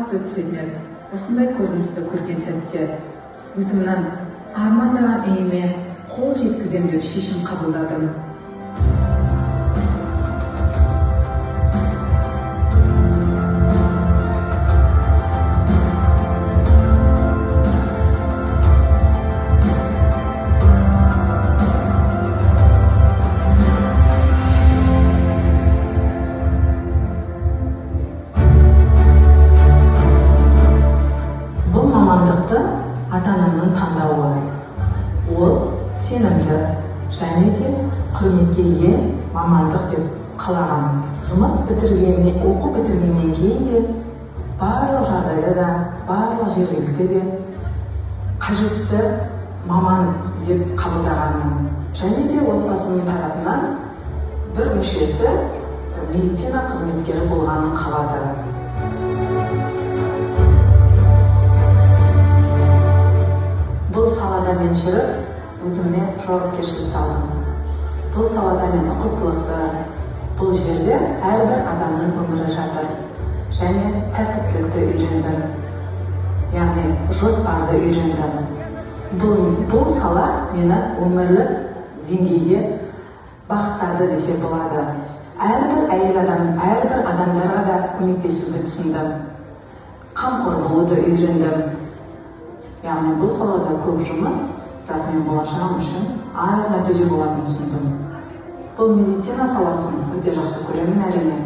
қатты түсінер. Осындай көріністі көрген сәтте өзімнің армандаған үйіме қол жеткізем деп шешім қабылдадым. Мамандықты ата-анамның таңдауы. Ол сенімді және де құрметке ие мамандық деп қалаған. Жұмыс бітіргеннен, оқу бітіргеннен кейін де барлық жағдайда да, барлық жергілікті де қажетті маман деп қабылдағанмын. Және де отбасымның тарапынан бір мүшесі медицина қызметкері болғанын қалады. Бұл салада мен жүріп, өзіме жауапкершілікті алдым. Бұл салада мен ұқыптылықты, бұл жерде әрбір адамның өмірі жатыр. Және тәртіптілікті үйрендім. Яғни жоспарды үйрендім. Бұл сала мені өмірлік деңгейге бағыттады десе болады. Әрбір әйел адам, әрбір адамдарға да көмектесуді түсіндім. Қамқор болуды үйрендім. Яғни бұл салада көп жұмыс, бірақ мен болашағым үшін аз нәтиже болатынын түсіндім. Бұл медицина саласын өте жақсы көремін әрине.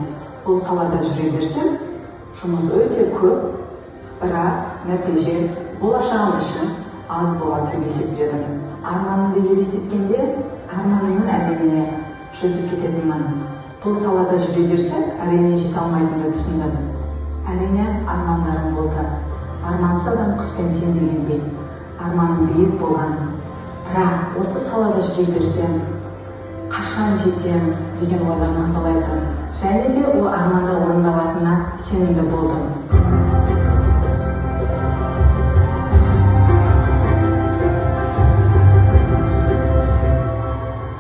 Бұл салада жүре берсем, жұмыс өте көп, бірақ нәтиже болашағым үшін аз болады деп есептедім. Арманымды елестеткенде, арманымның әлеміне жүзіп кететінмін. Бұл салада жүре берсем, әрине жете алмайтынымды түсіндім. Әрине армандарым болды. Армансыз адам құспен тең дегендей, арманым биік болған. Бірақ осы салада жүре берсем, қашан жетем деген ойлар мазалайтын. Және де ол армандар орындалатынына сенімді болдым.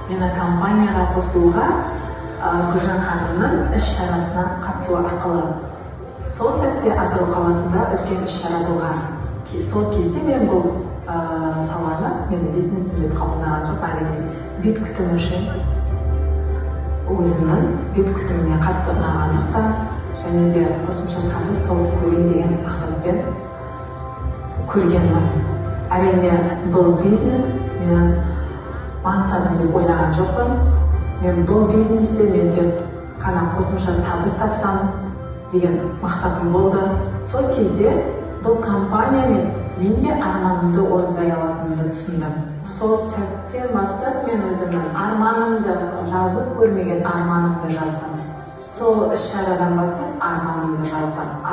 Мені компанияға қосылуға Гүлжан ханымның іс-шарасына қатысуы арқылы. Сол сәтте Атырау қаласында үлкен іс-шара болған. Сол кезде мен бұл саланы, мен бизнесім деп қабылдаған жоқ, әрине бет күтімі үшін өзімнің бет күтіміне қатты ұнағандықтан және де қосымша табыс тауып көрейін деген мақсатпен көргенмін. Әрине бұл бизнес менің мансабым деп ойлаған жоқпын. Мен бұл бизнесте мен тек қана қосымша табыс тапсам деген мақсатым болды. Сол кезде бұл компаниямен мен де арманымды орындай алатынымды түсіндім. Сол сәттен бастап мен өзімнің арманымды жазып көрмеген арманымды жаздым. Сол іс-шарадан бастап арманымды жаздым.